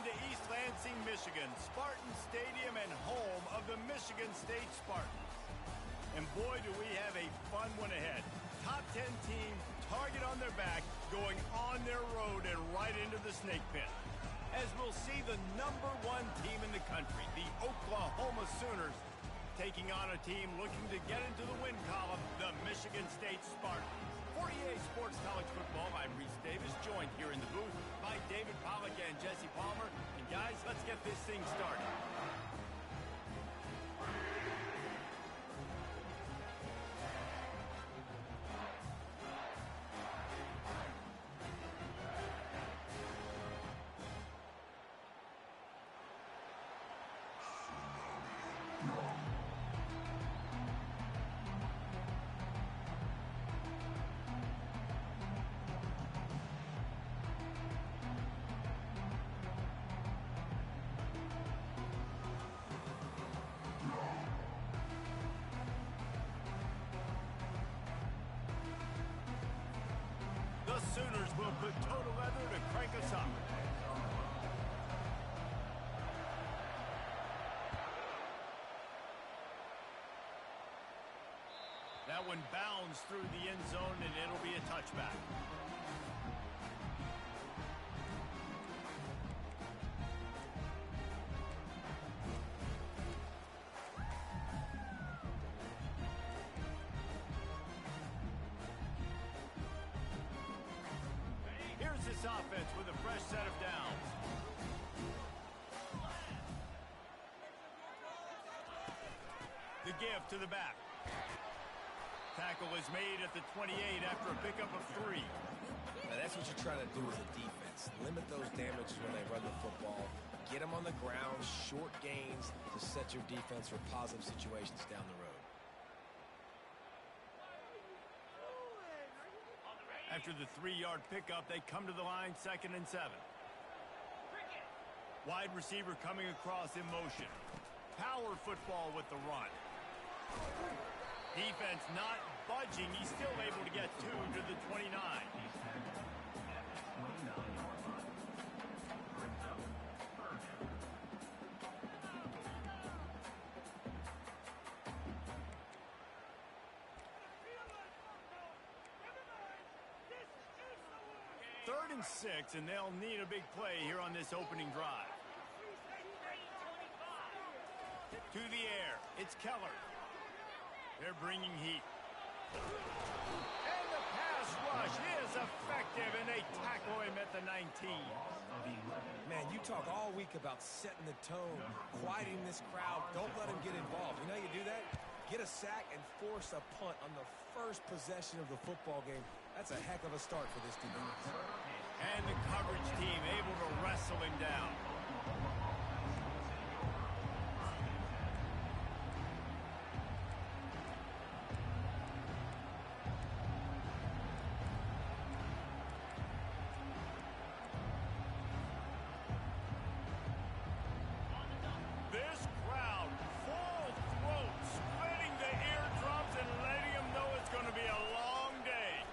Welcome to East Lansing, Michigan, Spartan Stadium and home of the Michigan State Spartans. And boy, do we have a fun one ahead. Top 10 team, target on their back, going on their road and right into the snake pit. As we'll see the #1 team in the country, the Oklahoma Sooners, taking on a team looking to get into the win column, the Michigan State Spartans. For EA Sports College Football, I'm Reese Davis, joined here in the booth by David Pollack and Jesse Palmer. And guys, let's get this thing started. The Sooners will put total leather to crank us up. That one bounds through the end zone, and it'll be a touchback. Here's this offense with a fresh set of downs. The give to the back. Tackle is made at the 28 after a pickup of 3. Now that's what you're trying to do as a defense. Limit those damages when they run the football. Get them on the ground, short gains to set your defense for positive situations down the road. After the 3-yard pickup, they come to the line, 2nd and 7. Wide receiver coming across in motion. Power football with the run. Defense not budging. He's still able to get 2 to the 29. Third and 6, and they'll need a big play here on this opening drive. To the air, it's Keller. They're bringing heat. And the pass rush is effective, and they tackle him at the 19. Man, you talk all week about setting the tone, quieting this crowd. Don't let them get involved. You know how you do that? Get a sack and force a punt on the first possession of the football game. That's a heck of a start for this defense. And the coverage team able to wrestle him down. This crowd, full throat, splitting the eardrums and letting them know it's going to be a long day.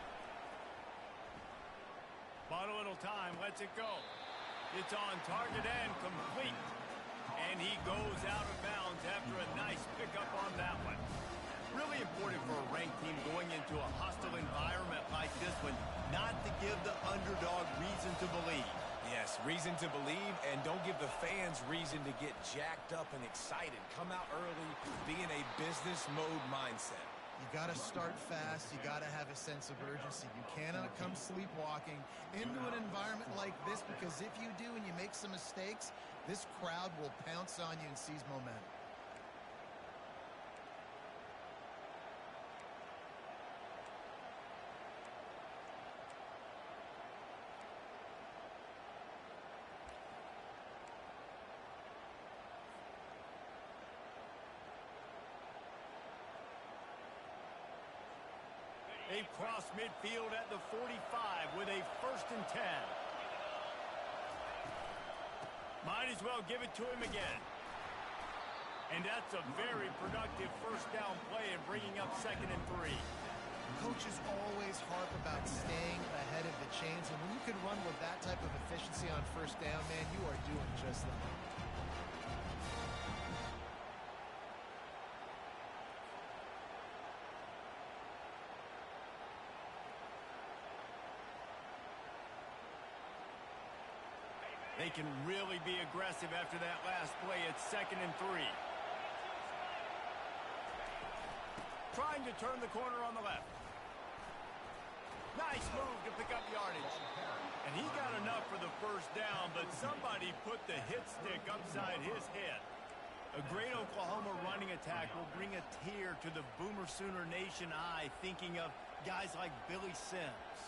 But a little time lets it go. It's on target and complete. And he goes out of bounds after a nice pickup on that one. Really important for a ranked team going into a hostile environment like this one, not to give the underdog reason to believe. Yes, reason to believe, and don't give the fans reason to get jacked up and excited. Come out early, be in a business mode mindset. You got to start fast. You got to have a sense of urgency. You cannot come sleepwalking into an environment like this, because if you do and you make some mistakes, this crowd will pounce on you and seize momentum. They cross midfield at the 45 with a 1st and 10. Might as well give it to him again. And that's a very productive first down play and bringing up 2nd and 3. coaches always harp about staying ahead of the chains, and when you can run with that type of efficiency on first down, man, you are doing just that. They can really be aggressive after that last play. It's 2nd and 3. Trying to turn the corner on the left. Nice move to pick up yardage. And he got enough for the first down, but somebody put the hit stick upside his head. A great Oklahoma running attack will bring a tear to the Boomer Sooner Nation eye, thinking of guys like Billy Sims.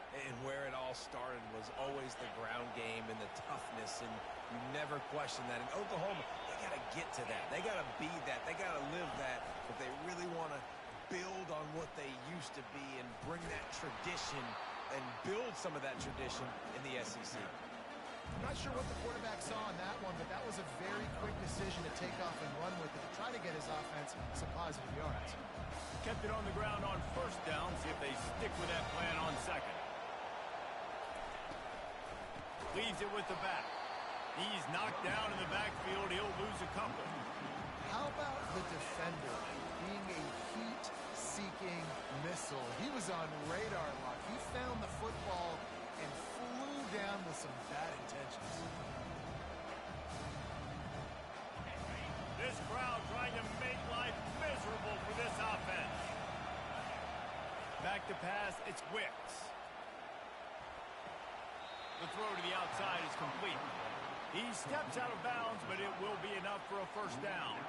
And where it all started was always the ground game and the toughness, and you never question that. In Oklahoma, they got to get to that. They got to be that. They got to live that if they really want to build on what they used to be and bring that tradition and build some of that tradition in the SEC. I'm not sure what the quarterback saw on that one, but that was a very quick decision to take off and run with it to try to get his offense some positive yards. Kept it on the ground on first down. See if they stick with that plan on second. Leaves it with the back. He's knocked down in the backfield. He'll lose a couple. How about the defender being a heat-seeking missile? He was on radar lock. He found the football and flew down with some bad intentions. This crowd trying to make life miserable for this offense. Back to pass. It's Wicks. The throw to the outside is complete. He steps out of bounds, but it will be enough for a first down.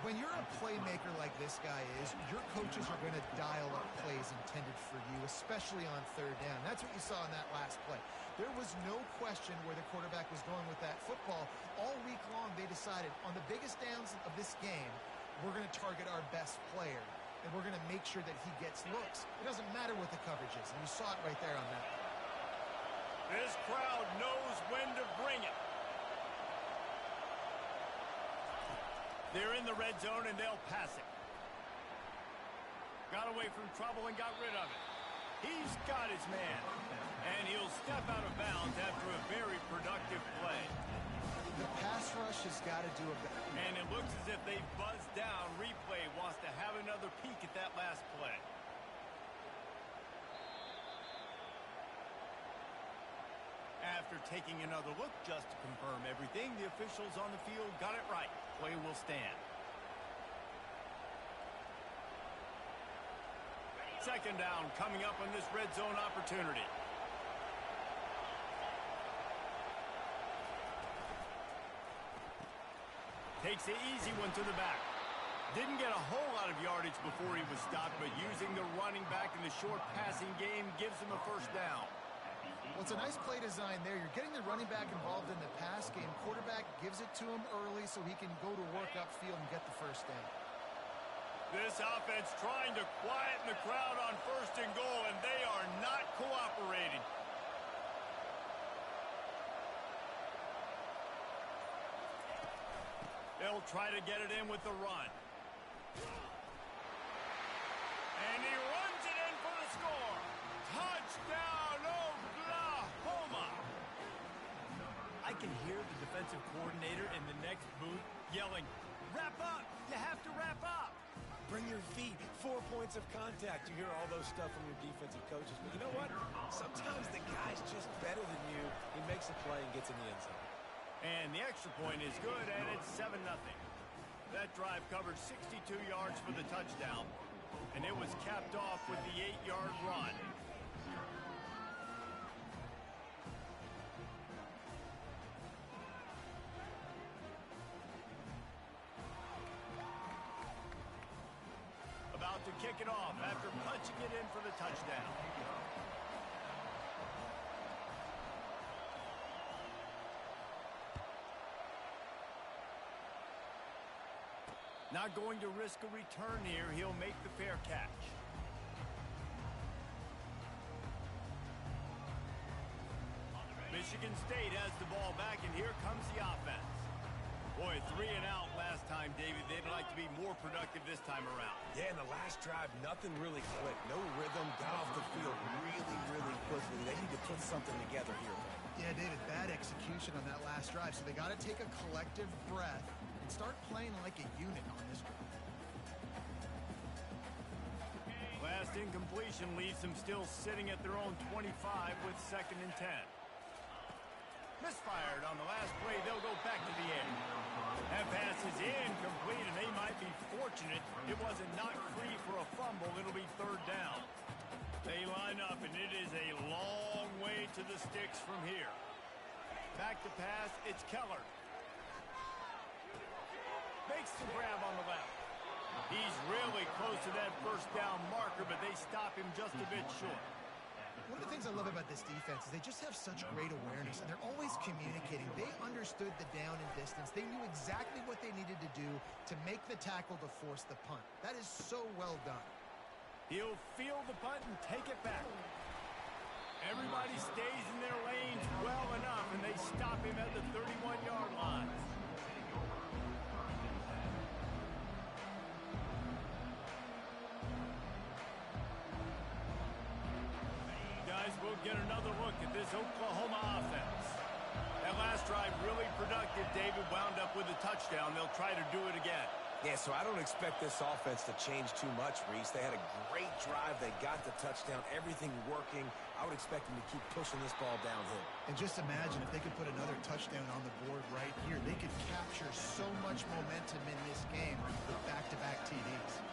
When you're a playmaker like this guy is, your coaches are going to dial up plays intended for you, especially on third down. That's what you saw in that last play. There was no question where the quarterback was going with that football. All week long, they decided on the biggest downs of this game, we're going to target our best player, and we're going to make sure that he gets looks. It doesn't matter what the coverage is, and you saw it right there on that. This crowd knows when to bring it. They're in the red zone, and they'll pass it. Got away from trouble and got rid of it. He's got his man. And he'll step out of bounds after a very productive play. The pass rush has got to do a better. And it looks as if they buzzed down. Replay wants to have another peek at that last play. After taking another look just to confirm everything, the officials on the field got it right. Play will stand. Second down coming up on this red zone opportunity. Takes the easy one to the back. Didn't get a whole lot of yardage before he was stopped, but using the running back in the short passing game gives him a first down. Well, it's a nice play design there. You're getting the running back involved in the pass game. Quarterback gives it to him early so he can go to work upfield and get the first down. This offense trying to quieten the crowd on first and goal, and they are not cooperating. They'll try to get it in with the run. And he runs it in for the score. Touchdown, Oklahoma! I can hear the defensive coordinator in the next booth yelling, "Wrap up! You have to wrap up!" Bring your feet. 4 points of contact. You hear all those stuff from your defensive coaches. But you know what? Sometimes the guy's just better than you. He makes a play and gets in the end zone. And the extra point is good, and it's 7-0. That drive covered 62 yards for the touchdown, and it was capped off with the 8-yard run. About to kick it off after punching it in for the touchdown. Not going to risk a return here. He'll make the fair catch. Michigan State has the ball back, and here comes the offense. Boy, 3 and out last time, David. They'd like to be more productive this time around. Yeah, in the last drive, nothing really clicked. No rhythm, got off the field really quickly. They need to put something together here. Yeah, David, bad execution on that last drive. So they got to take a collective breath and start playing like a unit on this drive. Last incompletion leaves them still sitting at their own 25 with 2nd and 10. Misfired on the last play. They'll go back to the air. That pass is incomplete, and they might be fortunate it wasn't knocked free for a fumble. It'll be 3rd down. They line up, and it is a long way to the sticks from here. Back to pass. It's Keller. Makes the grab on the left. He's really close to that 1st down marker, but they stop him just a bit short. One of the things I love about this defense is they just have such great awareness, and they're always communicating. They understood the down and distance. They knew exactly what they needed to do to make the tackle to force the punt. That is so well done. He'll field the punt and take it back. Everybody stays in their lanes well enough, and they stop him at the 31-yard line. We'll get another look at this Oklahoma offense. That last drive really productive. David wound up with a touchdown. They'll try to do it again. Yeah, so I don't expect this offense to change too much, Reese. They had a great drive. They got the touchdown. Everything working. I would expect them to keep pushing this ball downhill. And just imagine if they could put another touchdown on the board right here. They could capture so much momentum in this game with back-to-back TDs.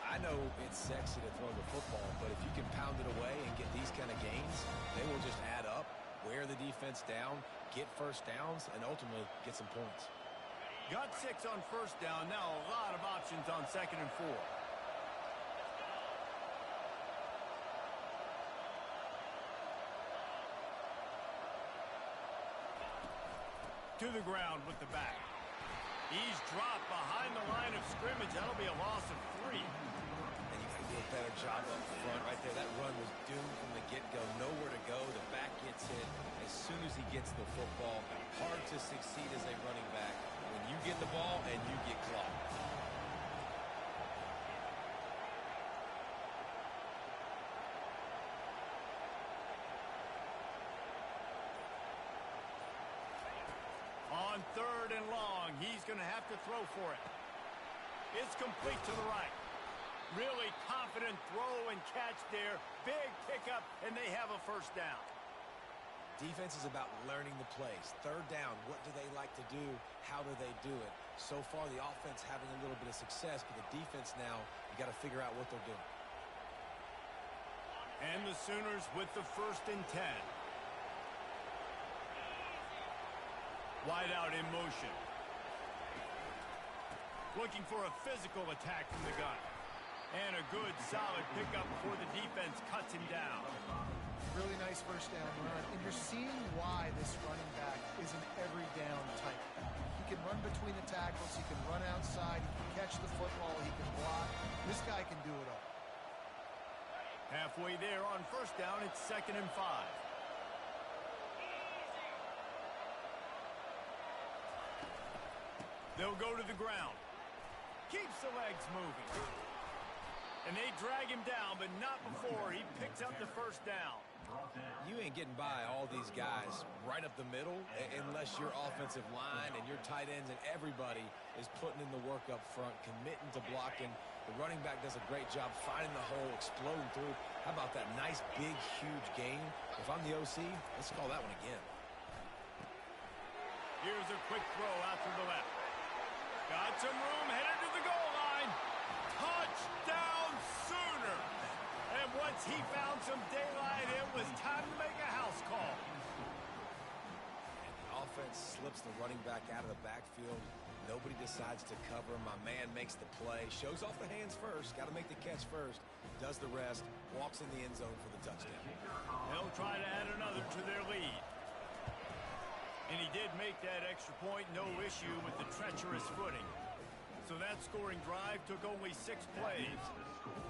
I know it's sexy to throw the football, but if you can pound it away and get these kind of gains, they will just add up, wear the defense down, get 1st downs, and ultimately get some points. Got 6 on 1st down. Now a lot of options on 2nd and 4. To the ground with the back. He's dropped behind the line of scrimmage. That'll be a loss of 3. And you can do a better job up front right there. That run was doomed from the get-go. Nowhere to go. The back gets hit as soon as he gets the football. Hard to succeed as a running back when you get the ball and you get clocked. On 3rd and long, he's going to have to throw for it. It's complete to the right. Really confident throw and catch there. Big pickup, and they have a 1st down. Defense is about learning the plays. 3rd down, what do they like to do? How do they do it? So far, the offense having a little bit of success, but the defense now, you got to figure out what they're doing. And the Sooners with the 1st and 10. Wide out in motion. Looking for a physical attack from the gun. And a good, solid pickup before the defense cuts him down. Really nice 1st down run. And you're seeing why this running back is an every down type. He can run between the tackles. He can run outside. He can catch the football. He can block. This guy can do it all. Halfway there on 1st down, it's 2nd and 5. They'll go to the ground. Keeps the legs moving. And they drag him down, but not before he picks up the 1st down. You ain't getting by all these guys right up the middle unless your offensive line and your tight ends and everybody is putting in the work up front, committing to blocking. The running back does a great job finding the hole, exploding through. How about that nice, big, huge gain? If I'm the OC, let's call that one again. Here's a quick throw out to the left. Got some room, headed to the goal line. Touchdown Sooner! And once he found some daylight, it was time to make a house call. And the offense slips the running back out of the backfield. Nobody decides to cover him. My man makes the play. Shows off the hands first. Got to make the catch first. Does the rest. Walks in the end zone for the touchdown. They'll try to add another to their lead. And he did make that extra point. No issue with the treacherous footing. So that scoring drive took only 6 plays.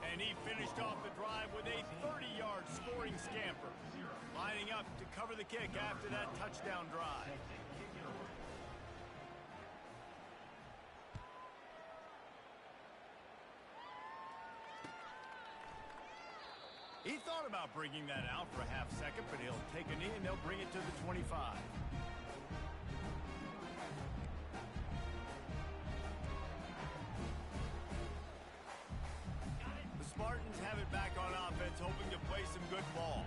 And he finished off the drive with a 30-yard scoring scamper. Lining up to cover the kick after that touchdown drive. thought about bringing that out for a half second, but he'll take a knee and they'll bring it to the 25. The Spartans have it back on offense, hoping to play some good ball.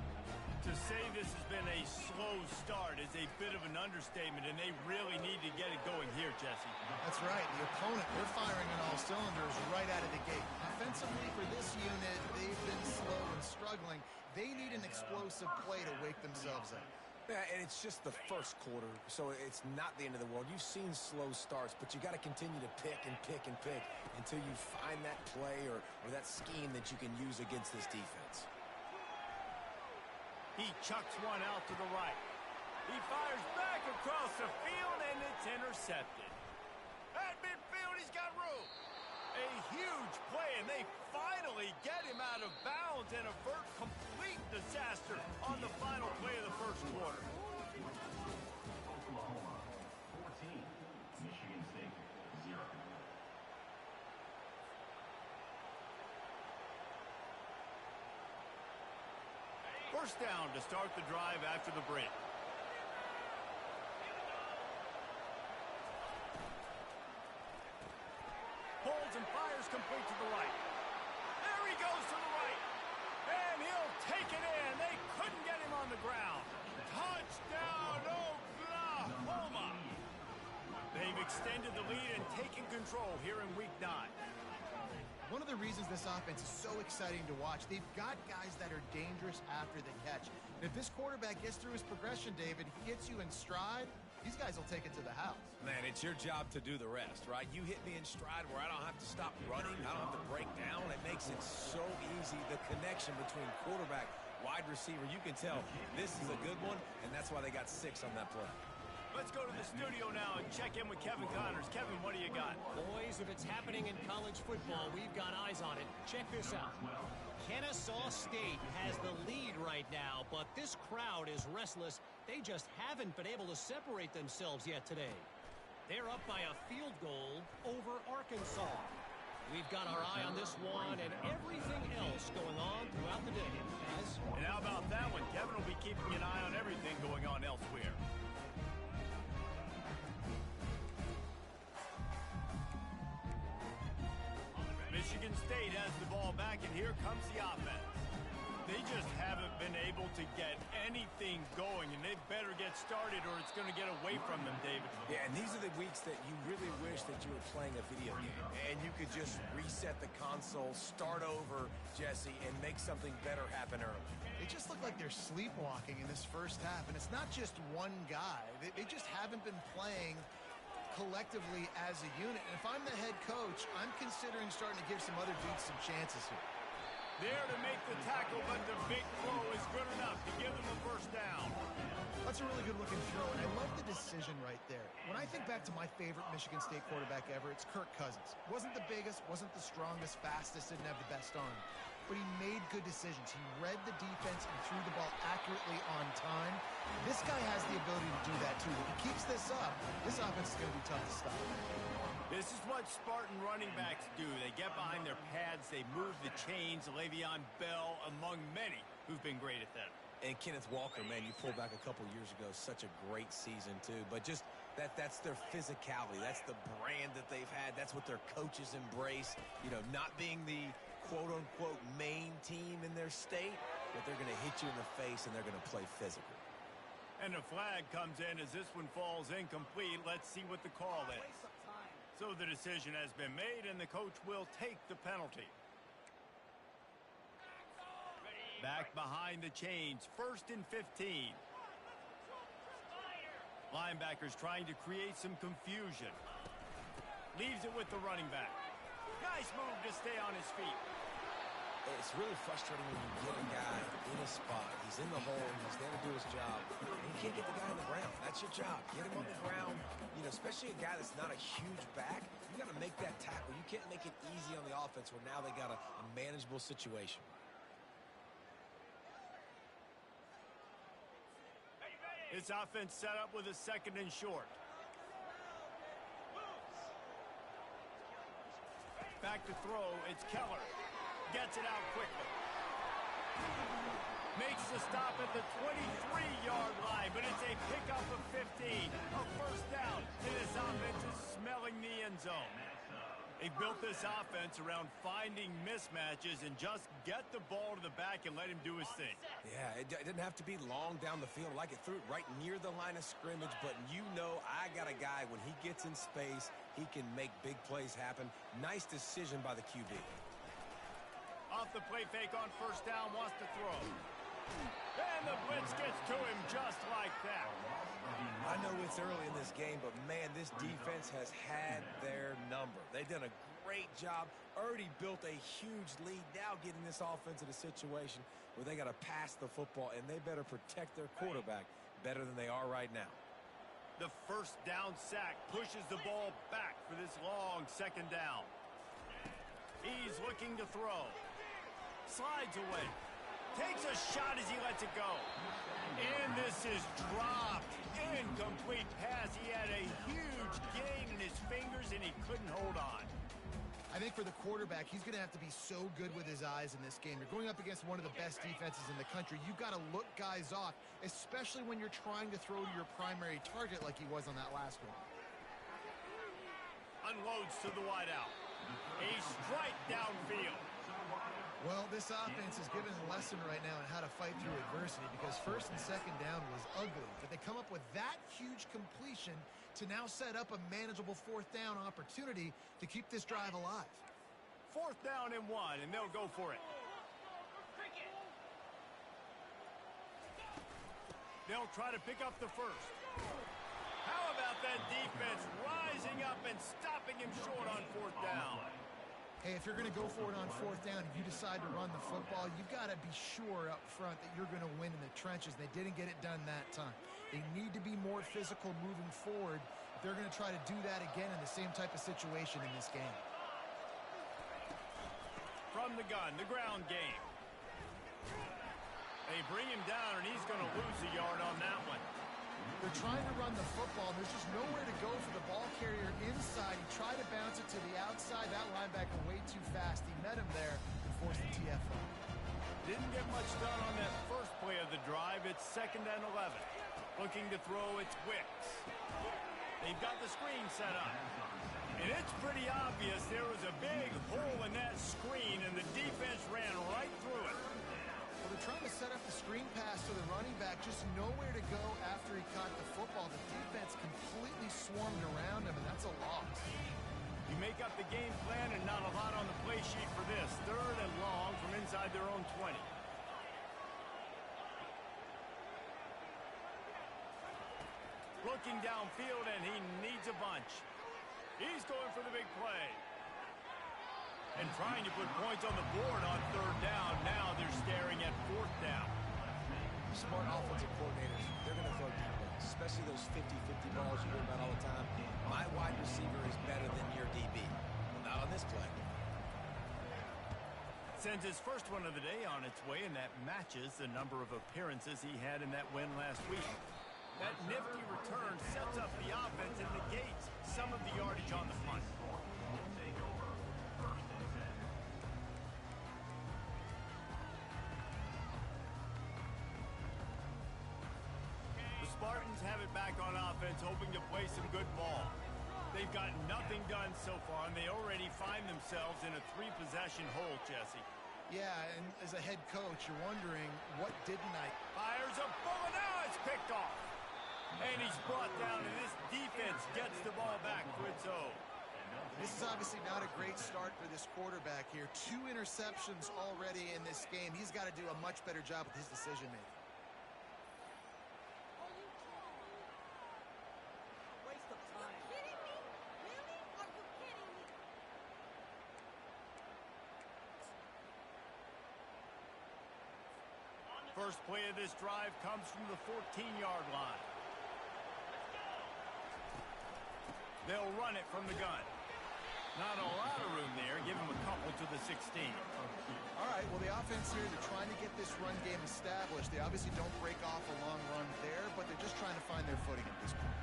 To say this has been a slow start is a bit of an understatement, and they really need to get it going here, Jesse. That's right. The opponent, they're firing on all cylinders right out of the gate. Offensively, for this unit, they've been slow and struggling. They need an explosive play to wake themselves up. Yeah, and it's just the first quarter, so it's not the end of the world. You've seen slow starts, but you got to continue to pick and pick and pick until you find that play or that scheme that you can use against this defense. He chucks one out to the right. He fires back across the field, and it's intercepted. At midfield, he's got room. A huge play, and they finally get him out of bounds and avert complete disaster on the final play of the first quarter. Oklahoma 14, Michigan State 0. First down to start the drive after the break. Holds and fires complete to the right. There he goes to the right. And he'll take it in. They couldn't get him on the ground. Touchdown, Oklahoma! They've extended the lead and taken control here in Week 9. One of the reasons this offense is so exciting to watch, they've got guys that are dangerous after the catch. And if this quarterback gets through his progression, David, he gets you in stride, these guys will take it to the house. Man, it's your job to do the rest, right? You hit me in stride where I don't have to stop running. I don't have to break down. It makes it so easy. The connection between quarterback, wide receiver, you can tell this is a good one, and that's why they got 6 on that play. Let's go to the studio now and check in with Kevin Connors. Kevin, what do you got? Boys, if it's happening in college football, we've got eyes on it. Check this out. Kennesaw State has the lead right now, but this crowd is restless. They just haven't been able to separate themselves yet today. They're up by a field goal over Arkansas. We've got our eye on this one and everything else going on throughout the day. And how about that one? Kevin will be keeping an eye on everything going on elsewhere. Michigan State has the ball back, and here comes the offense. They just haven't been able to get anything going, and they better get started or it's going to get away from them, David. Yeah, and these are the weeks that you really wish that you were playing a video game, and you could just reset the console, start over, Jesse, and make something better happen early. They just look like they're sleepwalking in this first half, and it's not just one guy. They just haven't been playing collectively as a unit. And if I'm the head coach, I'm considering starting to give some other dudes some chances here. There to make the tackle, but the big throw is good enough to give them a first down. That's a really good-looking throw, and I love the decision right there. When I think back to my favorite Michigan State quarterback ever, it's Kirk Cousins. Wasn't the biggest, wasn't the strongest, fastest, didn't have the best arm. But he made good decisions. He read the defense and threw the ball accurately on time. This guy has the ability to do that, too. If he keeps this up, this offense is going to be tough to stop. This is what Spartan running backs do. They get behind their pads, they move the chains. Le'Veon Bell, among many, who've been great at that. And Kenneth Walker, man, you pulled back a couple years ago, such a great season, too. But just that's their physicality. That's the brand that they've had. That's what their coaches embrace. You know, not being the quote-unquote main team in their state, but they're going to hit you in the face and they're going to play physical. And the flag comes in as this one falls incomplete. Let's see what the call is. So the decision has been made, and the coach will take the penalty. Back behind the chains, 1st and 15. Linebackers trying to create some confusion. Leaves it with the running back. Nice move to stay on his feet. It's really frustrating when you get a guy in a spot. He's in the hole. He's there to do his job. And you can't get the guy on the ground. That's your job. Get him on the ground. You know, especially a guy that's not a huge back. You got to make that tackle. You can't make it easy on the offense where now they got a manageable situation. This offense set up with a 2nd and short. Back to throw. It's Keller. Gets it out quickly. Makes the stop at the 23-yard line, but it's a pickup of 15. A first down, and this offense is smelling the end zone. They built this offense around finding mismatches and just get the ball to the back and let him do his thing. Yeah, it didn't have to be long down the field. Like it threw it right near the line of scrimmage, but you know I got a guy, when he gets in space, he can make big plays happen. Nice decision by the QB. Off the play fake on first down, wants to throw. And the blitz gets to him just like that. I know it's early in this game, but man, this defense has had their number. They've done a great job, already built a huge lead, now getting this offense in a situation where they got to pass the football, and they better protect their quarterback better than they are right now. The first down sack pushes the ball back for this long second down. He's looking to throw. Slides away. Takes a shot as he lets it go. And this is dropped. Incomplete pass. He had a huge gain in his fingers, and he couldn't hold on. I think for the quarterback, he's going to have to be so good with his eyes in this game. You're going up against one of the best defenses in the country. You've got to look guys off, especially when you're trying to throw to your primary target like he was on that last one. Unloads to the wideout. A strike downfield. Well, this offense is given a lesson right now on how to fight through adversity, because first and second down was ugly, but they come up with that huge completion to now set up a manageable fourth down opportunity to keep this drive alive. Fourth down and 1, and they'll go for it. They'll try to pick up the first. How about that defense rising up and stopping him short on fourth down? Hey, if you're going to go for it on fourth down and you decide to run the football, you've got to be sure up front that you're going to win in the trenches. They didn't get it done that time. They need to be more physical moving forward if they're going to try to do that again in the same type of situation in this game. From the gun, the ground game. They bring him down, and he's going to lose a yard on that one. They're trying to run the football. There's just nowhere to go for the ball carrier inside. He tried to bounce it to the outside. That linebacker way too fast. He met him there and forced the TFO. Didn't get much done on that first play of the drive. It's 2nd and 11. Looking to throw, it's Wicks. They've got the screen set up. And it's pretty obvious there was a big hole in that screen, and the defense ran right through it. Well, they're trying to set up the screen pass to the running back, just nowhere to go after he caught the football. The defense completely swarmed around him, and that's a loss. You make up the game plan and not a lot on the play sheet for this. 3rd and long from inside their own 20. Looking downfield, and he needs a bunch. He's going for the big play. And trying to put points on the board on 3rd down. Now they're staring at 4th down. Smart offensive coordinators, they're going to throw deep balls, especially those 50-50 balls you hear about all the time. My wide receiver is better than your DB. Well, not on this play. Sends his first one of the day on its way, and that matches the number of appearances he had in that win last week. That nifty return sets up the offense and negates some of the yardage on the punt. The Spartans have it back on offense, hoping to play some good ball. They've got nothing done so far, and they already find themselves in a 3-possession hole, Jesse. Yeah, and as a head coach, you're wondering, what didn't I... Fires a bullet, now it's picked off. And he's brought down, and this defense gets the ball back for its own. This is obviously not a great start for this quarterback here. 2 interceptions already in this game. He's got to do a much better job with his decision-making. Waste of time. Are you kidding me? Really? Are you kidding me? First play of this drive comes from the 14-yard line. They'll run it from the gun. Not a lot of room there. Give him a couple to the 16. All right, well, the offense here, they're trying to get this run game established. They obviously don't break off a long run there, but they're just trying to find their footing at this point.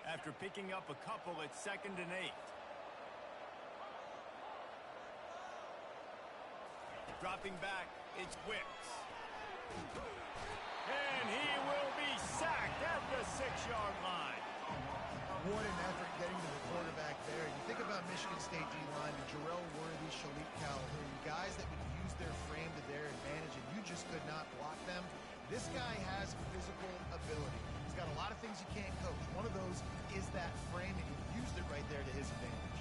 After picking up a couple, it's 2nd and 8. stepping back, it's Wicks. And he will be sacked at the 6-yard line. What an effort getting to the quarterback there. You think about Michigan State D-line and Jarrell Worthy, Shalik Calhoun, guys that would use their frame to their advantage, and you just could not block them. This guy has physical ability. He's got a lot of things you can't coach. One of those is that frame, and he used it right there to his advantage.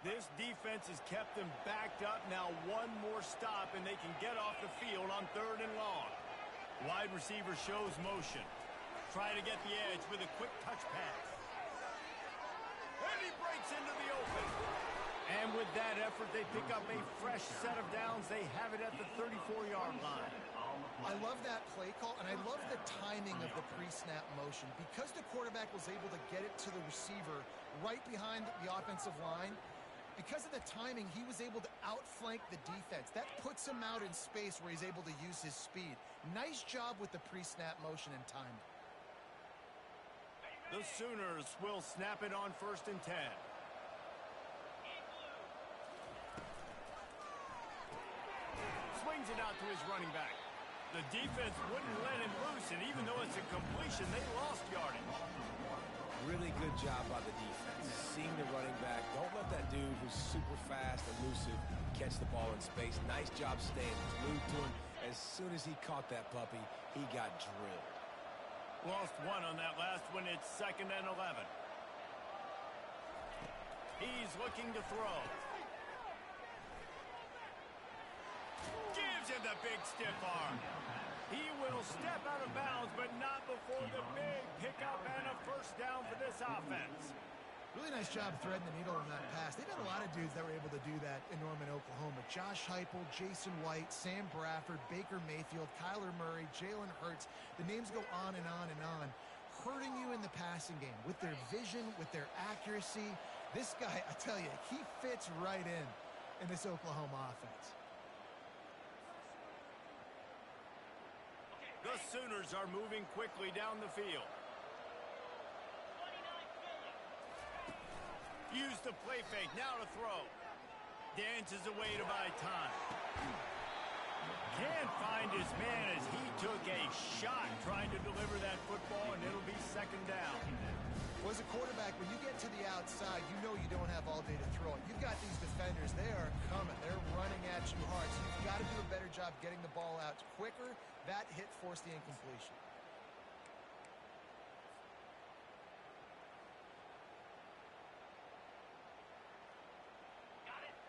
This defense has kept them backed up. Now one more stop, and they can get off the field on 3rd and long. Wide receiver shows motion. Trying to get the edge with a quick touch pass. And he breaks into the open. And with that effort, they pick up a fresh set of downs. They have it at the 34-yard line. I love that play call, and I love the timing of the pre-snap motion. Because the quarterback was able to get it to the receiver right behind the offensive line, because of the timing, he was able to outflank the defense. That puts him out in space where he's able to use his speed. Nice job with the pre-snap motion and timing. The Sooners will snap it on 1st and 10. Swings it out to his running back. The defense wouldn't let him loose, and even though it's a completion, they lost yardage. Really good job by the defense. Seeing the running back. Don't let that dude who's super fast, elusive, catch the ball in space. Nice job staying glued to him. As soon as he caught that puppy, he got drilled. Lost one on that last one. It's 2nd and 11. He's looking to throw. Gives him the big stiff arm. He will step out of bounds, but not before the big pickup and a 1st down for this offense. Really nice job threading the needle on that pass. They've had a lot of dudes that were able to do that in Norman, Oklahoma. Josh Heupel, Jason White, Sam Bradford, Baker Mayfield, Kyler Murray, Jalen Hurts. The names go on and on and on. Hurting you in the passing game with their vision, with their accuracy. This guy, I tell you, he fits right in this Oklahoma offense. The Sooners are moving quickly down the field. Use the play fake, now to throw. Dances away to buy time. Can't find his man as he took a shot trying to deliver that football, and it'll be 2nd down. Well, as a quarterback, when you get to the outside, you know you don't have all day to throw it. You've got these defenders, they are coming. They're running at you hard, so you've got to do a better job getting the ball out quicker. That hit forced the incompletion.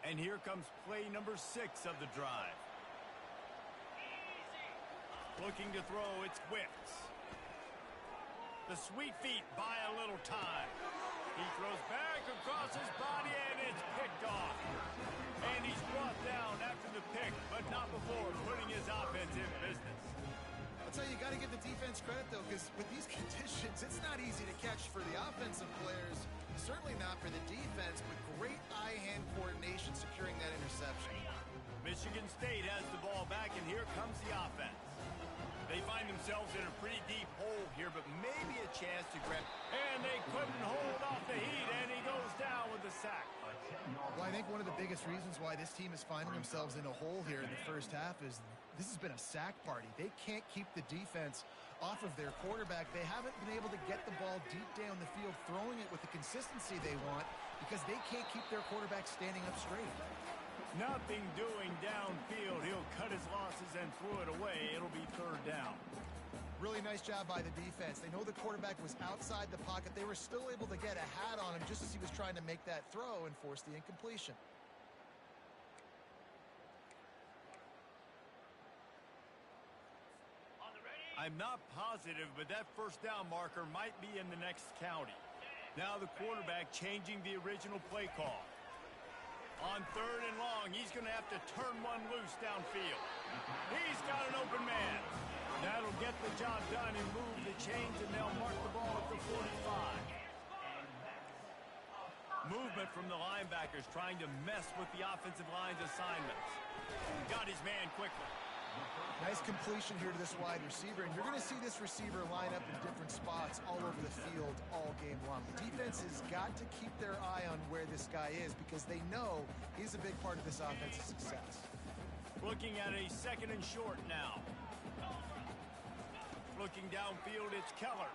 And here comes play number 6 of the drive. Looking to throw, it's Wicks. The sweet feet buy a little time. He throws back across his body, and it's picked off. And he's brought down after the pick, but not before putting his offense in business. I'll tell you, you got to give the defense credit, though, because with these conditions, it's not easy to catch for the offensive players. Certainly not for the defense, but great eye-hand coordination securing that interception. Michigan State has the ball back, and here comes the offense. They find themselves in a pretty deep hole here, but maybe a chance to grab. And they couldn't hold off the heat, and he goes down with the sack. Well, I think one of the biggest reasons why this team is finding themselves in a hole here in the first half is this has been a sack party. They can't keep the defense off of their quarterback. They haven't been able to get the ball deep down the field, throwing it with the consistency they want because they can't keep their quarterback standing up straight. Nothing doing downfield. He'll cut his losses and throw it away. It'll be 3rd down. Really nice job by the defense. They know the quarterback was outside the pocket. They were still able to get a hat on him just as he was trying to make that throw and force the incompletion. I'm not positive, but that 1st down marker might be in the next county. Now the quarterback changing the original play call. On 3rd and long, he's going to have to turn one loose downfield. He's got an open man. That'll get the job done and move the chains, and they'll mark the ball at the 45. Movement from the linebackers trying to mess with the offensive line's assignments. Got his man quickly. Nice completion here to this wide receiver, and you're going to see this receiver line up in different spots all over the field all game long. The defense has got to keep their eye on where this guy is because they know he's a big part of this offense's success. Looking at a 2nd and short now. Looking downfield, it's Keller.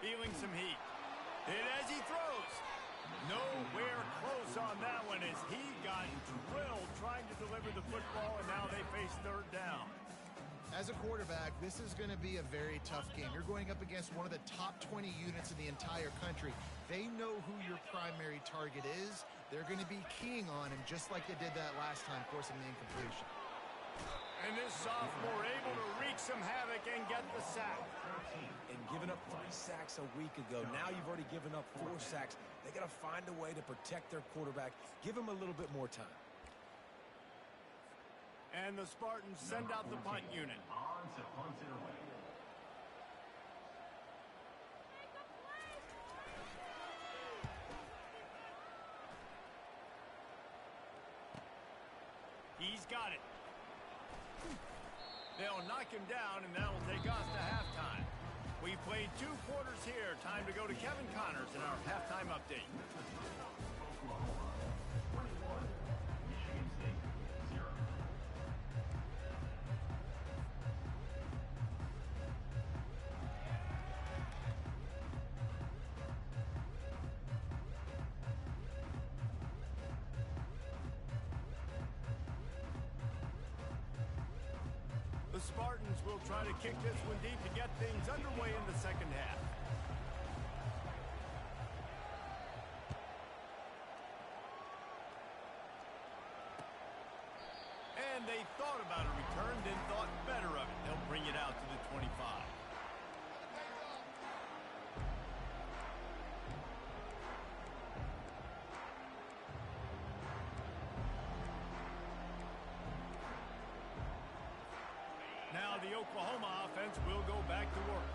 Feeling some heat. Hit as he throws. Nowhere close on that one as he got drilled trying to deliver the football, and now they face 3rd down. As a quarterback, this is going to be a very tough game. You're going up against one of the top 20 units in the entire country. They know who your primary target is. They're going to be keying on him just like they did that last time, forcing the incompletion. And this sophomore able to wreak some havoc and get the sack. And giving up 3 sacks a week ago. Now you've already given up 4 sacks. They got to find a way to protect their quarterback. Give him a little bit more time. And the Spartans send out the punt unit. On to punt it away. He's got it. They'll knock him down, and that'll take us to halftime. We played 2 quarters here. Time to go to Kevin Connors in our halftime update. Oklahoma 21, Michigan State 0. The Spartans will try to kick this one deep to get things underway in the 2nd half. And they thought about a return, then thought better of it. They'll bring it out to the 25. Now the Oklahoma offense will go back to work.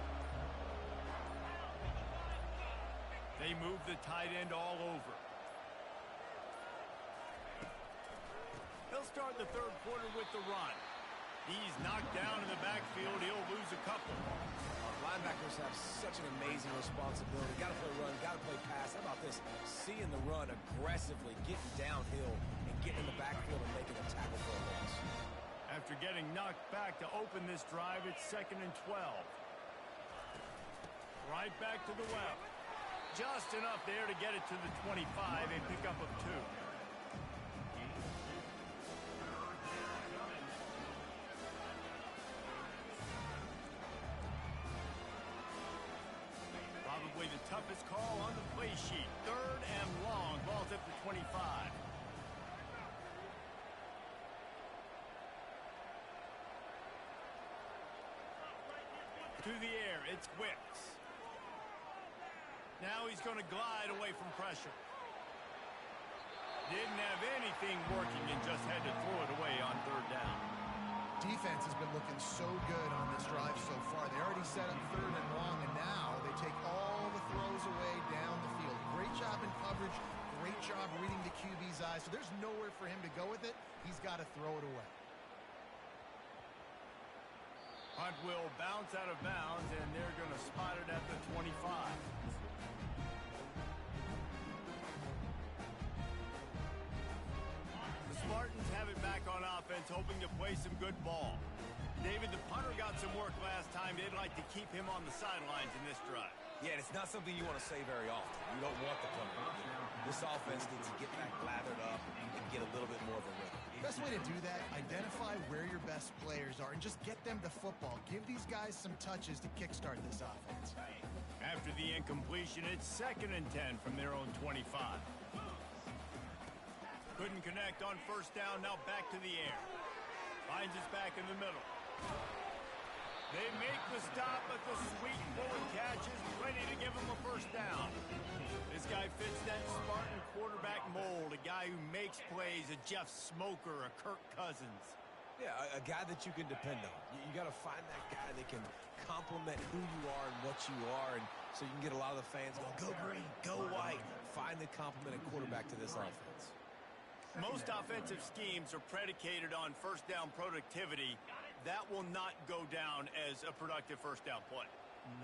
They move the tight end all over. They'll start the 3rd quarter with the run. He's knocked down in the backfield. He'll lose a couple. Linebackers have such an amazing responsibility. Got to play run, got to play pass. How about this? Seeing the run aggressively, getting downhill, and getting in the backfield and making a tackle for a loss. After getting knocked back to open this drive, it's 2nd and 12. Right back to the well. Just enough there to get it to the 25, a pickup of 2. Probably the toughest call on the play sheet. 3rd and long. Ball's at the 25. To the air, it's Wicks. Now he's going to glide away from pressure. Didn't have anything working and just had to throw it away on 3rd down. Defense has been looking so good on this drive so far. They already set up 3rd and long, and now they take all the throws away down the field. Great job in coverage. Great job reading the QB's eyes. So there's nowhere for him to go with it. He's got to throw it away. Hunt will bounce out of bounds, and they're going to spot it at the 25. The Spartans have it back on offense, hoping to play some good ball. David, the punter got some work last time. They'd like to keep him on the sidelines in this drive. Yeah, and it's not something you want to say very often. You don't want the punter. This offense needs to get back lathered up and get a little bit more of a rhythm. Best way to do that, identify where your best players are and just get them the football. Give these guys some touches to kickstart this offense. After the incompletion, it's 2nd and 10 from their own 25. Couldn't connect on 1st down, now back to the air. Finds his back in the middle. They make the stop, but the sweet bullet catch is ready to give him a 1st down. This guy fits that Spartan quarterback mold, a guy who makes plays, a Jeff Smoker, a Kirk Cousins. Yeah, a guy that you can depend on. You got to find that guy that can complement who you are and what you are, and so you can get a lot of the fans going, go green, go white. Find the complementing quarterback to this offense. Most offensive schemes are predicated on 1st down productivity. that will not go down as a productive first down play.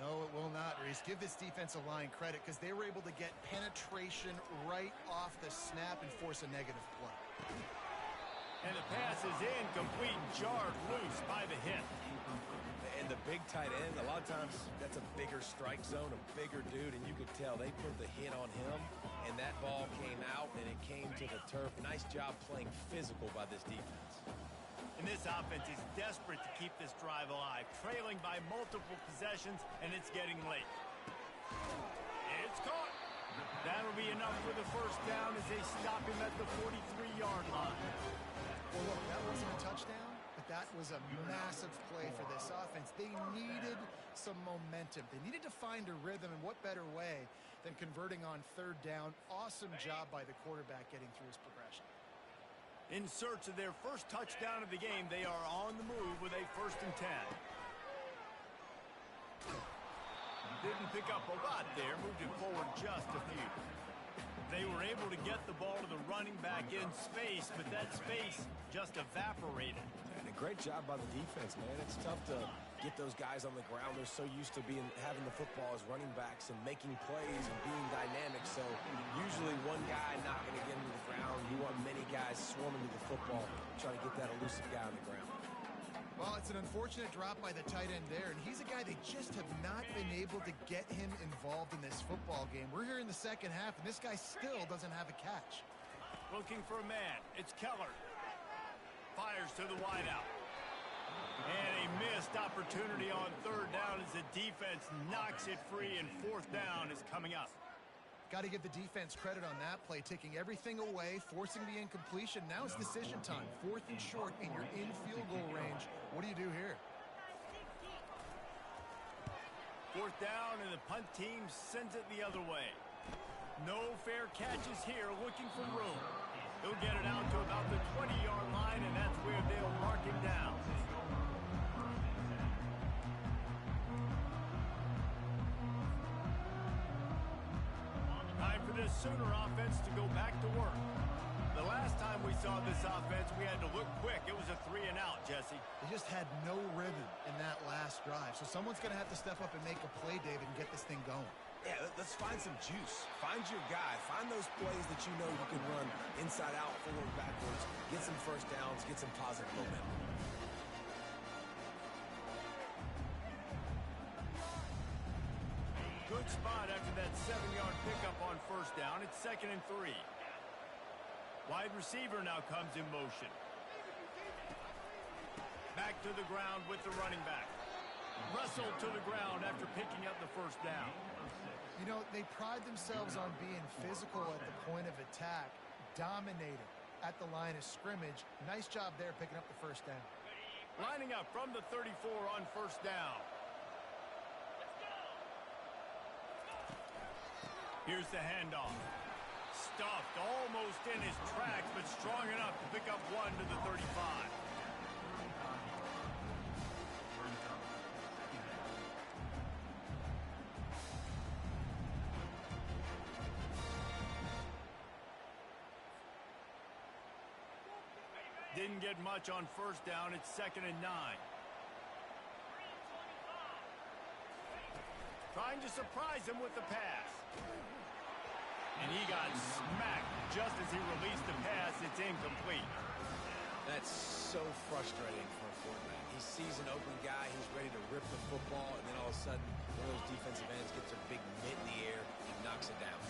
No, it will not, Reese. Give this defensive line credit because they were able to get penetration right off the snap and force a negative play. And the pass is incomplete, jarred loose by the hit. And the big tight end, a lot of times that's a bigger strike zone, a bigger dude, and you could tell they put the hit on him, and that ball came out, and it came to the turf. Nice job playing physical by this defense. And this offense is desperate to keep this drive alive, trailing by multiple possessions, and it's getting late. It's caught. That'll be enough for the first down as they stop him at the 43-yard line. Well, look, that wasn't a touchdown, but that was a massive play for this offense. They needed some momentum. They needed to find a rhythm, and what better way than converting on third down. Awesome job by the quarterback getting through his progression. In search of their first touchdown of the game, they are on the move with a 1st and 10. Didn't pick up a lot there, moved it forward just a few. They were able to get the ball to the running back in space, but that space just evaporated. And a great job by the defense, man. It's tough to get those guys on the ground. They're so used to having the football as running backs and making plays and being dynamic. So usually one guy not going to get into the ground. You want many guys swarming to the football, trying to get that elusive guy on the ground. Well, it's an unfortunate drop by the tight end there, and he's a guy they just have not been able to get him involved in this football game. We're here in the second half, and this guy still doesn't have a catch. Looking for a man. It's Keller. Fires to the wideout. And a missed opportunity on third down as the defense knocks it free, and 4th down is coming up. Got to give the defense credit on that play, taking everything away, forcing the incompletion. Now it's decision time. 4th and short, and you're in field goal range. What do you do here? 4th down, and the punt team sends it the other way. No fair catches here, looking for room. They'll get it out to about the 20-yard line, and that's where they'll mark him down. Time for this Sooner offense to go back to work. The last time we saw this offense, we had to look quick. It was a 3-and-out, Jesse. They just had no rhythm in that last drive. So someone's going to have to step up and make a play, David, and get this thing going. Yeah, let's find some juice. Find your guy. Find those plays that you know you can run inside out, forward, backwards, get some first downs, get some positive momentum. Good spot after that 7-yard pickup on first down. It's 2nd and 3. Wide receiver now comes in motion. Back to the ground with the running back. Wrestled to the ground after picking up the first down. You know, they pride themselves on being physical at the point of attack, dominating at the line of scrimmage. Nice job there picking up the first down. Lining up from the 34 on first down. Here's the handoff. Stuffed almost in his tracks, but strong enough to pick up 1 to the 35. Didn't get much on first down. It's 2nd and 9. Trying to surprise him with the pass. And he got smacked just as he released the pass. It's incomplete. That's so frustrating for a quarterback. He sees an open guy, he's ready to rip the football, and then all of a sudden, one of those defensive ends gets a big mitt in the air and knocks it down.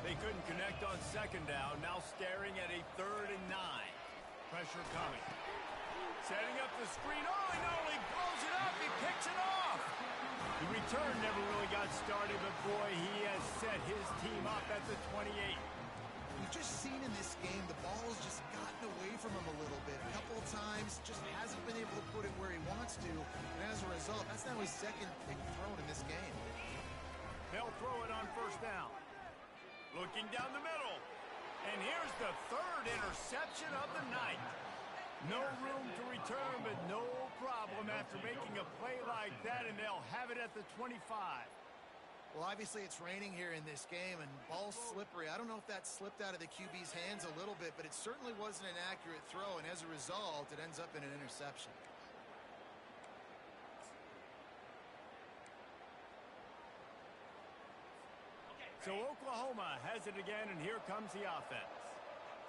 They couldn't connect on second down. Now staring at a 3rd and 9. Pressure coming. Setting up the screen. Oh, and not only blows it up, he picks it off. The return never really got started, but boy, he has set his team up at the 28. We've just seen in this game the ball's just gotten away from him a little bit. A couple of times, just hasn't been able to put it where he wants to. And as a result, that's now his 2nd big throw in this game. They'll throw it on first down. Looking down the middle. And here's the 3rd interception of the night. No room to return, but no problem after making a play like that, and they'll have it at the 25. Well, obviously it's raining here in this game, and ball's slippery. I don't know if that slipped out of the QB's hands a little bit, but it certainly wasn't an accurate throw, and as a result, it ends up in an interception. So Oklahoma has it again, and here comes the offense.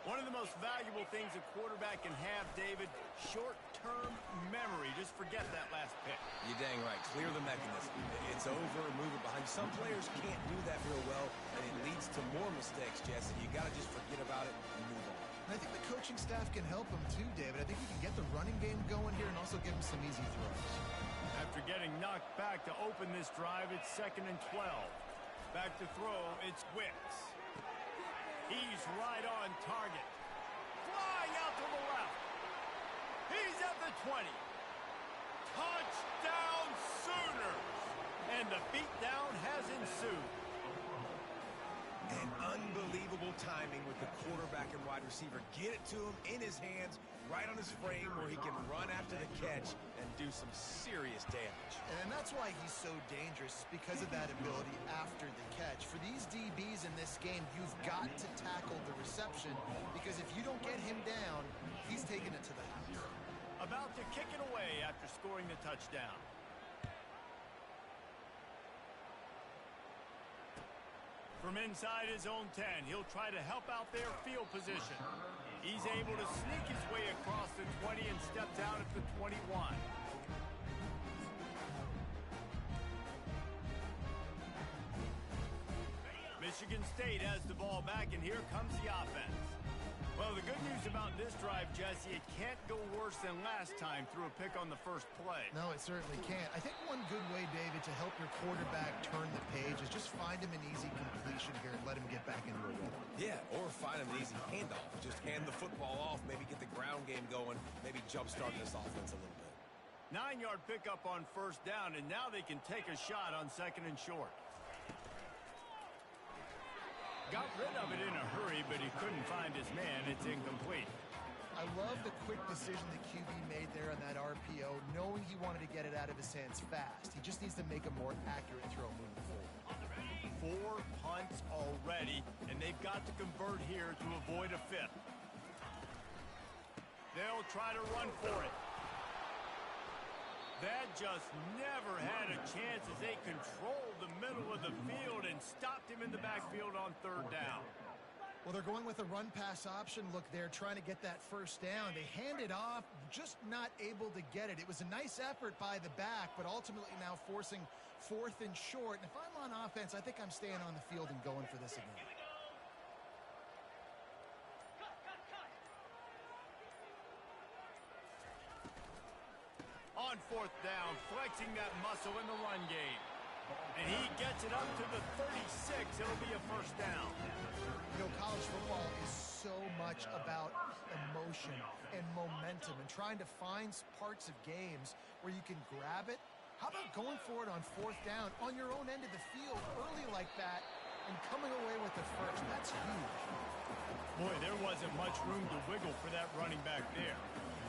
One of the most valuable things a quarterback can have, David, short-term memory. Just forget that last pick. You're dang right. Clear the mechanism. It's over, move it behind you. Some players can't do that real well, and it leads to more mistakes, Jesse. You got to just forget about it and move on. And I think the coaching staff can help him too, David. I think he can get the running game going here and also give him some easy throws. After getting knocked back to open this drive, it's 2nd and 12. Back to throw, it's Wicks. He's right on target. Flying out to the left. He's at the 20. Touchdown Sooners! And the beatdown has ensued. And unbelievable timing with the quarterback and wide receiver. Get it to him in his hands, right on his frame where he can run after the catch and do some serious damage. And that's why he's so dangerous, because of that ability after the catch. For these DBs in this game, you've got to tackle the reception, because if you don't get him down, he's taking it to the house. About to kick it away after scoring the touchdown. From inside his own 10, he'll try to help out their field position. He's able to sneak his way across the 20 and step down at the 21. Michigan State has the ball back, and here comes the offense. Well, the good news about this drive, Jesse, it can't go worse than last time through a pick on the first play. No, it certainly can't. I think one good way, David, to help your quarterback turn the page is just find him an easy completion here and let him get back into a rhythm. Yeah, or find him an easy handoff. Just hand the football off, maybe get the ground game going, maybe jumpstart this offense a little bit. 9-yard pickup on first down, and now they can take a shot on 2nd and short. Got rid of it in a hurry, but he couldn't find his man. It's incomplete. I love the quick decision the QB made there on that RPO, knowing he wanted to get it out of his hands fast. He just needs to make a more accurate throw moving forward. 4 punts already, and they've got to convert here to avoid a 5th. They'll try to run for it. That just never had a chance as they controlled the middle of the field and stopped him in the backfield on 3rd down. Well, they're going with a run-pass option look there, trying to get that first down. They hand it off, just not able to get it. It was a nice effort by the back, but ultimately now forcing 4th and short. And if I'm on offense, I think I'm staying on the field and going for this again. On 4th down, flexing that muscle in the run game. And he gets it up to the 36. It'll be a first down. You know, college football is so much about emotion and momentum and trying to find parts of games where you can grab it. How about going for it on 4th down on your own end of the field early like that and coming away with the first? That's huge. Boy, there wasn't much room to wiggle for that running back there.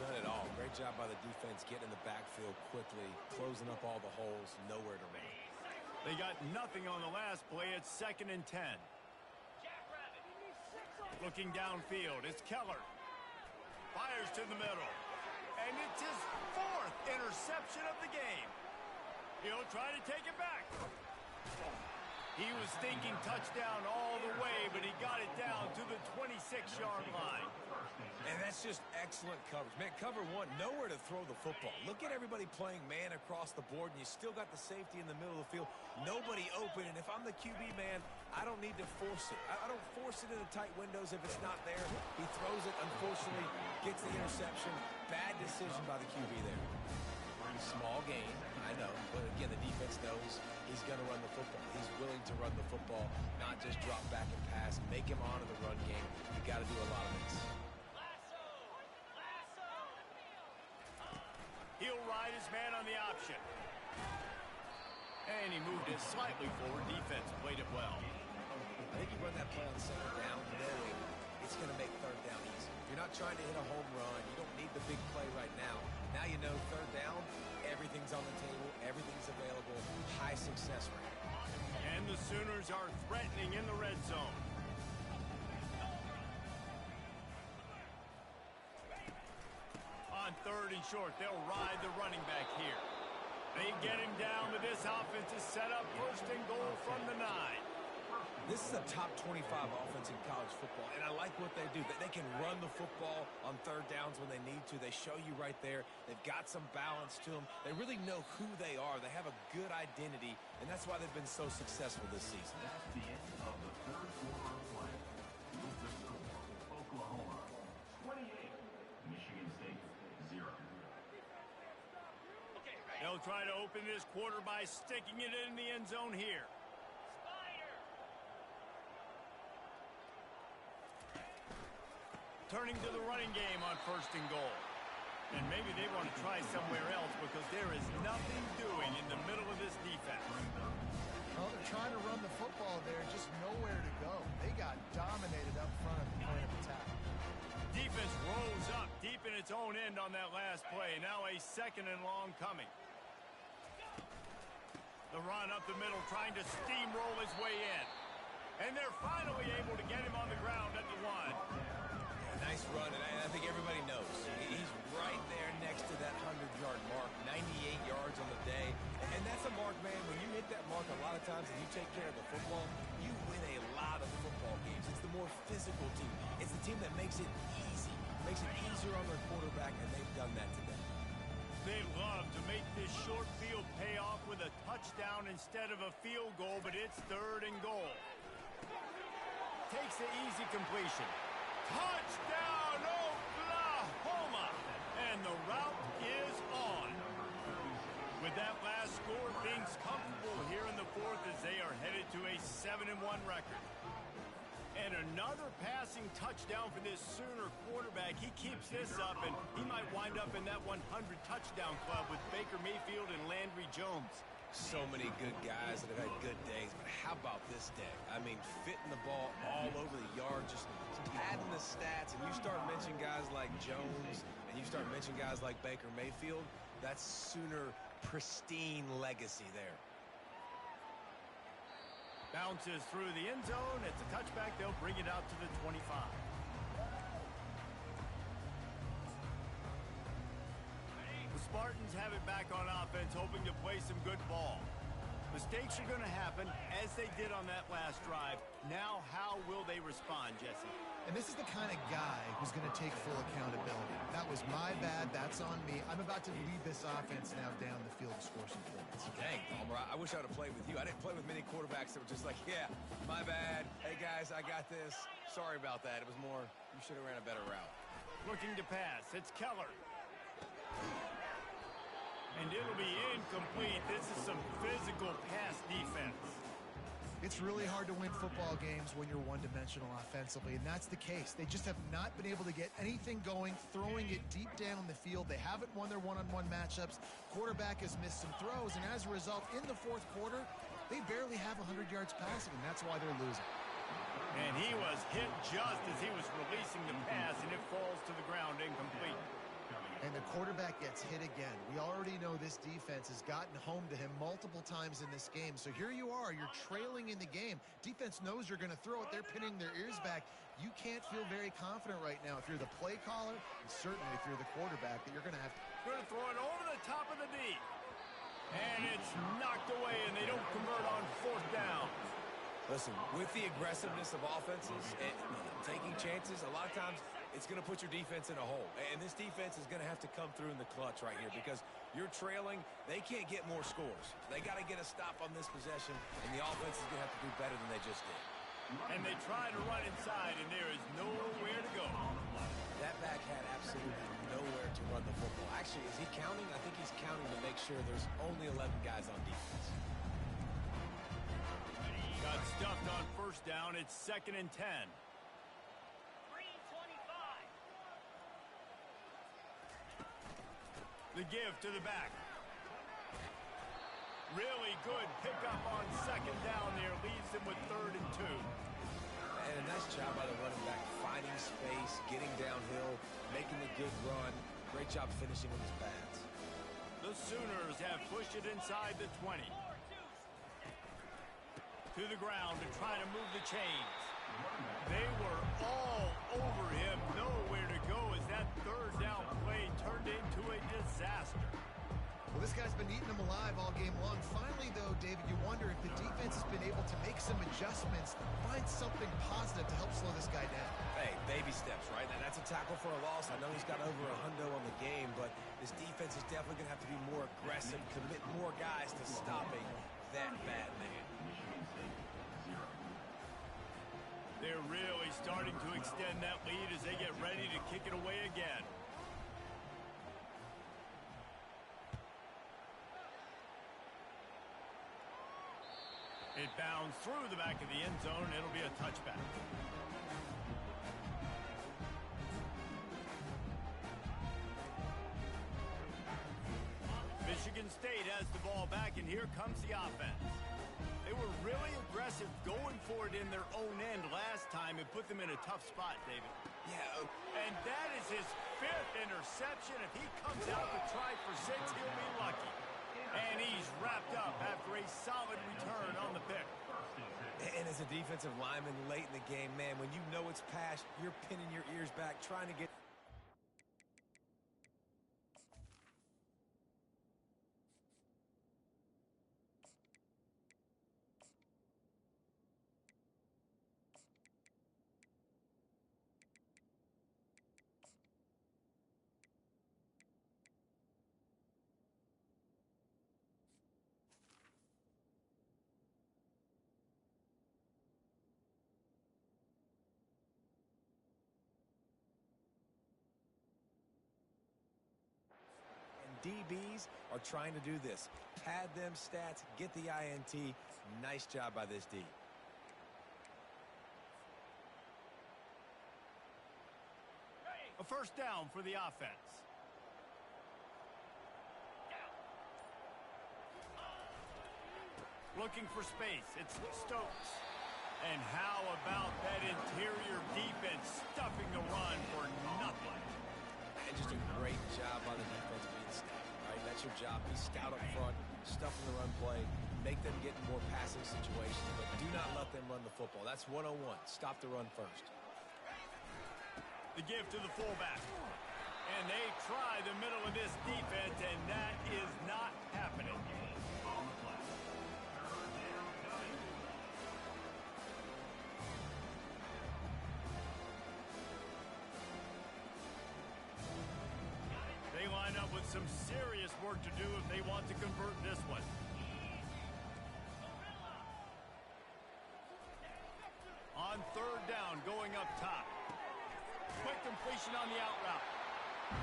None at all. Great job by the defense getting in the backfield quickly, closing up all the holes, nowhere to run. They got nothing on the last play. It's 2nd and 10. Looking downfield, it's Keller. Fires to the middle. And it's his 4th interception of the game. He'll try to take it back. He was thinking touchdown all the way, but he got it down to the 26-yard line. And that's just excellent coverage. Man, cover 1, nowhere to throw the football. Look at everybody playing man across the board, and you still got the safety in the middle of the field. Nobody open, and if I'm the QB man, I don't need to force it. I don't force it into tight windows if it's not there. He throws it, unfortunately, gets the interception. Bad decision by the QB there. Small gain, I know, but again, the defense knows he's going to run the football. He's willing to run the football, not just drop back and pass, make him honor the run game. You got to do a lot of this. He'll ride his man on the option. And he moved it slightly forward. Defense played it well. I think you run that play on 2nd down, knowing it's going to make 3rd down easy. You're not trying to hit a home run. You don't need the big play right now. Now you know 3rd down, everything's on the table, everything's available, high success rate. And the Sooners are threatening in the red zone. On 3rd and short, they'll ride the running back here. They get him down, but this offense is set up 1st and goal from the 9. This is a top 25 offense in college football, and I like what they do. They can run the football on third downs when they need to. They show you right there. They've got some balance to them. They really know who they are. They have a good identity, and that's why they've been so successful this season. That's the end of the third quarter of play. With the score, Oklahoma 28, Michigan State 0. They'll try to open this quarter by sticking it in the end zone here. Turning to the running game on 1st and goal. And maybe they want to try somewhere else because there is nothing doing in the middle of this defense. Well, they're trying to run the football there, just nowhere to go. They got dominated up front at the point of attack. Defense rolls up deep in its own end on that last play. Now a 2nd and long coming. The run up the middle, trying to steamroll his way in. And they're finally able to get him on the ground at the 1. Nice run, and I think everybody knows. He's right there next to that 100-yard mark, 98 yards on the day. And that's a mark, man. When you hit that mark a lot of times and you take care of the football, you win a lot of football games. It's the more physical team. It's the team that makes it easy, makes it easier on their quarterback, and they've done that today. They love to make this short field pay off with a touchdown instead of a field goal, but it's 3rd and goal. Takes the easy completion. Touchdown, Oklahoma! And the route is on. With that last score, things comfortable here in the 4th as they are headed to a 7-1 record. And another passing touchdown for this Sooner quarterback. He keeps this up, and he might wind up in that 100 touchdown club with Baker Mayfield and Landry Jones. So many good guys that have had good days, but how about this day? I mean, fitting the ball all over the yard, just padding the stats, and you start mentioning guys like Jones, and you start mentioning guys like Baker Mayfield, that's Sooner pristine legacy there. Bounces through the end zone. It's a touchback. They'll bring it out to the 25. Spartans have it back on offense, hoping to play some good ball. Mistakes are going to happen, as they did on that last drive. Now, how will they respond, Jesse? And this is the kind of guy who's going to take full accountability. That was my bad. That's on me. I'm about to lead this offense now down the field to score some points. Dang, Palmer, I wish I would have played with you. I didn't play with many quarterbacks that were just like, yeah, my bad. Hey, guys, I got this. Sorry about that. It was more, you should have ran a better route. Looking to pass. It's Keller. And it'll be incomplete. This is some physical pass defense. It's really hard to win football games when you're one-dimensional offensively, and that's the case. They just have not been able to get anything going, throwing it deep down the field. They haven't won their one-on-one matchups. Quarterback has missed some throws, and as a result, in the 4th quarter, they barely have 100 yards passing, and that's why they're losing. And he was hit just as he was releasing the pass, and it falls to the ground incomplete. And the quarterback gets hit again. We already know this defense has gotten home to him multiple times in this game. So here you are, you're trailing in the game. Defense knows you're going to throw it. They're pinning their ears back. You can't feel very confident right now if you're the play caller, and certainly if you're the quarterback, that you're going to have to. Going to throw it over the top of the D. And it's knocked away, and they don't convert on 4th down. Listen, with the aggressiveness of offenses and taking chances, a lot of times it's going to put your defense in a hole. And this defense is going to have to come through in the clutch right here because you're trailing. They can't get more scores. They got to get a stop on this possession, and the offense is going to have to do better than they just did. And they try to run inside, and there is nowhere to go. That back had absolutely nowhere to run the football. Actually, is he counting? I think he's counting to make sure there's only 11 guys on defense. Got stuffed on 1st down. It's 2nd and 10. The give to the back. Really good pickup on 2nd down there. Leaves them with 3rd and 2. And a nice job by the running back, finding space, getting downhill, making a good run. Great job finishing with his pads. The Sooners have pushed it inside the 20. To the ground to try to move the chains. They were all over him. Nowhere to go as that 3rd down play turned into a disaster. Well, this guy's been eating them alive all game long. Finally, though, David, you wonder if the defense has been able to make some adjustments, find something positive to help slow this guy down. Hey, baby steps, right? Now, that's a tackle for a loss. I know he's got over a hundo on the game, but this defense is definitely going to have to be more aggressive, commit more guys to stopping that bad man. They're really starting to extend that lead as they get ready to kick it away again. It bounds through the back of the end zone. It'll be a touchback. Michigan State has the ball back, and here comes the offense. They were really aggressive going for it in their own end last time. It put them in a tough spot, David. Yeah. And that is his 5th interception. If he comes out to try for 6, he'll be lucky. And he's wrapped up after a solid return on the pick. And as a defensive lineman late in the game, man, when you know it's past, you're pinning your ears back, trying to get... DBs are trying to do this. Pad them stats, get the INT. Nice job by this D. A first down for the offense. Looking for space. It's Stokes. And how about that interior defense stuffing the run for nothing? And just a great job by the defense being stout, right? That's your job. Be stout up front, stuffing the run play, make them get in more passing situations, but do not let them run the football. That's 101. Stop the run first. The give to the fullback. And they try the middle of this defense, and that is not happening. They line up with some serious work to do if they want to convert this one. On third down, going up top. Quick completion on the out route.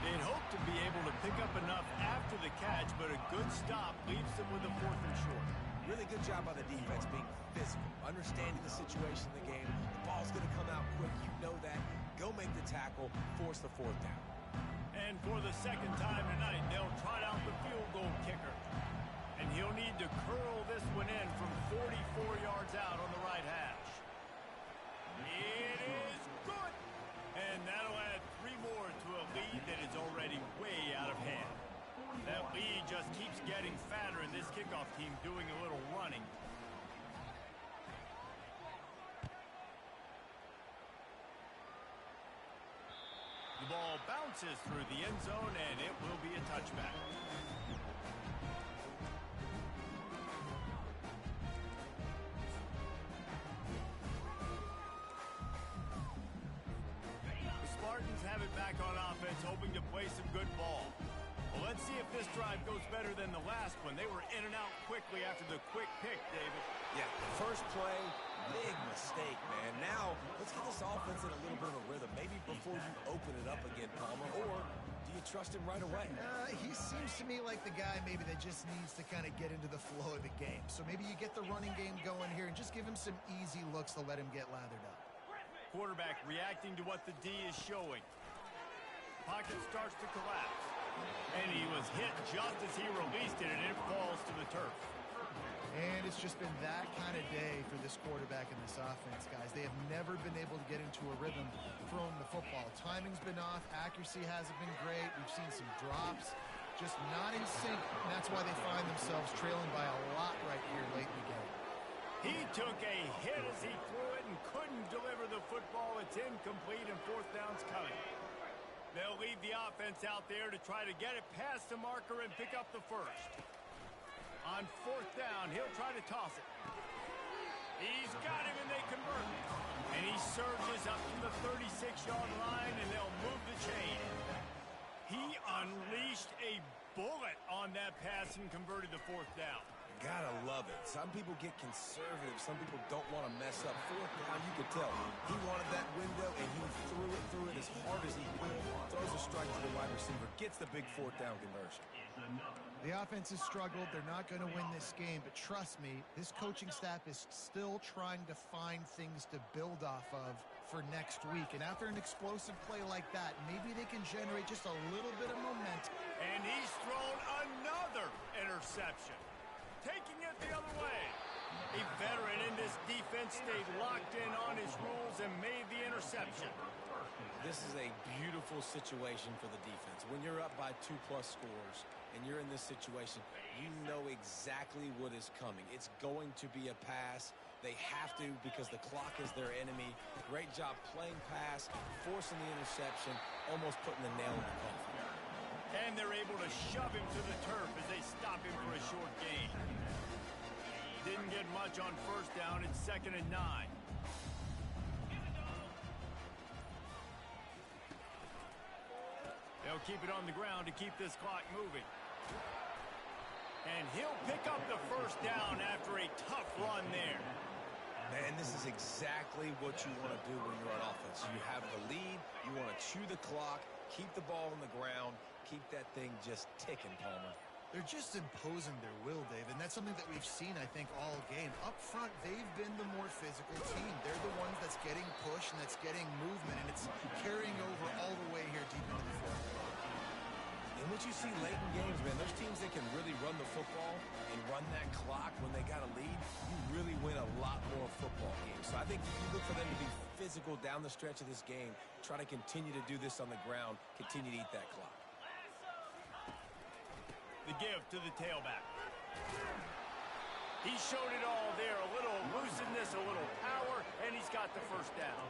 They'd hope to be able to pick up enough after the catch, but a good stop leaves them with a 4th and short. Really good job by the defense being physical, understanding the situation in the game. The ball's going to come out quick. You know that. Go make the tackle, force the 4th down. And for the second time tonight, they'll trot out the field goal kicker. And he'll need to curl this one in from 44 yards out on the right hash. It is good! And that'll add 3 more to a lead that is already way out of hand. That lead just keeps getting fatter, and this kickoff team doing a little running. The ball bounces through the end zone, and it will be a touchback. The Spartans have it back on offense, hoping to play some good ball. Well, let's see if this drive goes better than the last one. They were in and out quickly after the quick pick, David. Yeah, first play, big mistake, man. Now, let's get this offense in a little bit of a rhythm. Maybe before you open it up again, Palmer, or do you trust him right away? He seems to me like the guy maybe that just needs to kind of get into the flow of the game. So maybe you get the running game going here and just give him some easy looks to let him get lathered up. Quarterback reacting to what the D is showing. Pocket starts to collapse. And he was hit just as he released it, and it falls to the turf. And it's just been that kind of day for this quarterback and this offense, guys. They have never been able to get into a rhythm throwing the football. Timing's been off. Accuracy hasn't been great. We've seen some drops. Just not in sync, and that's why they find themselves trailing by a lot right here late in the game. He took a hit as he threw it and couldn't deliver the football. It's incomplete, and 4th down's coming. They'll leave the offense out there to try to get it past the marker and pick up the first. On 4th down, he'll try to toss it. He's got him, and they convert. And he surges up to the 36-yard line, and they'll move the chain. He unleashed a bullet on that pass and converted the 4th down. Gotta love it. Some people get conservative. Some people don't want to mess up. 4th down, you could tell. He wanted that window, and he threw it as hard as he could. Throws a strike to the wide receiver. Gets the big 4th down conversion. The offense has struggled. They're not going to win this game, but trust me, this coaching staff is still trying to find things to build off of for next week. And after an explosive play like that, maybe they can generate just a little bit of momentum. And he's thrown another interception, taking it the other way. A veteran in this defense stayed locked in on his rules and made the interception. This is a beautiful situation for the defense. When you're up by 2+ scores and you're in this situation, you know exactly what is coming. It's going to be a pass. They have to because the clock is their enemy. Great job playing pass, forcing the interception, almost putting the nail in the coffin. And they're able to shove him to the turf as they stop him for a short gain. Didn't get much on 1st down. It's 2nd and 9. They'll keep it on the ground to keep this clock moving. And he'll pick up the 1st down after a tough run there. Man, this is exactly what you want to do when you're on offense. You have the lead. You want to chew the clock, keep the ball on the ground, keep that thing just ticking, Palmer. They're just imposing their will, Dave, and that's something that we've seen, I think, all game. Up front, they've been the more physical team. They're the ones that's getting pushed and that's getting movement, and it's carrying over all the way here deep into the fourth. And what you see late in games, man, those teams that can really run the football and run that clock when they got a lead, you really win a lot more football games. So I think you look for them to be physical down the stretch of this game, try to continue to do this on the ground, continue to eat that clock. The give to the tailback. He showed it all there. A little elusiveness, a little power, and he's got the 1st down.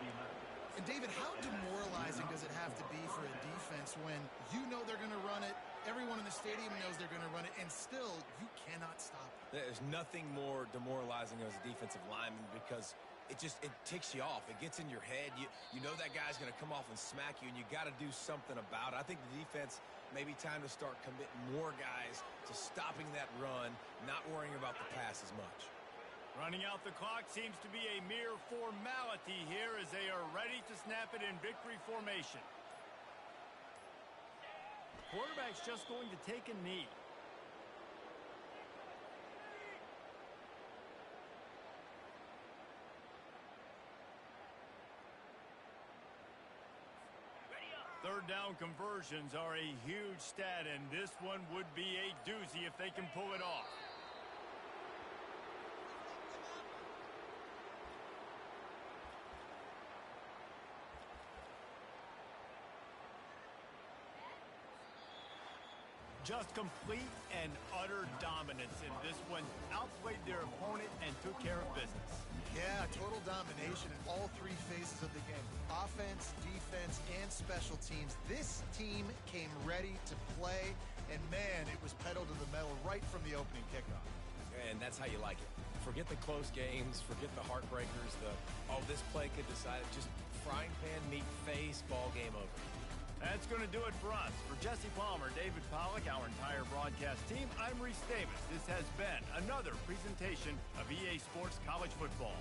And David, how demoralizing does it have to be for a defense when you know they're going to run it, everyone in the stadium knows they're going to run it, and still you cannot stop it? There's nothing more demoralizing as a defensive lineman because it ticks you off. It gets in your head. You know that guy's going to come off and smack you, and you got to do something about it. I think the defense maybe time to start committing more guys to stopping that run, not worrying about the pass as much. Running out the clock seems to be a mere formality here as they are ready to snap it in victory formation. Quarterback's just going to take a knee. Third down conversions are a huge stat, and this one would be a doozy if they can pull it off. Just complete and utter dominance in this one. Outplayed their opponent and took care of business. Yeah, total domination in all 3 phases of the game. Offense, defense, and special teams. This team came ready to play, and man, it was pedal to the metal right from the opening kickoff. And that's how you like it. Forget the close games, forget the heartbreakers, this play could decide it. Just frying pan, meat face, ball game over. That's going to do it for us. For Jesse Palmer, David Pollack, our entire broadcast team, I'm Reese Davis. This has been another presentation of EA Sports College Football.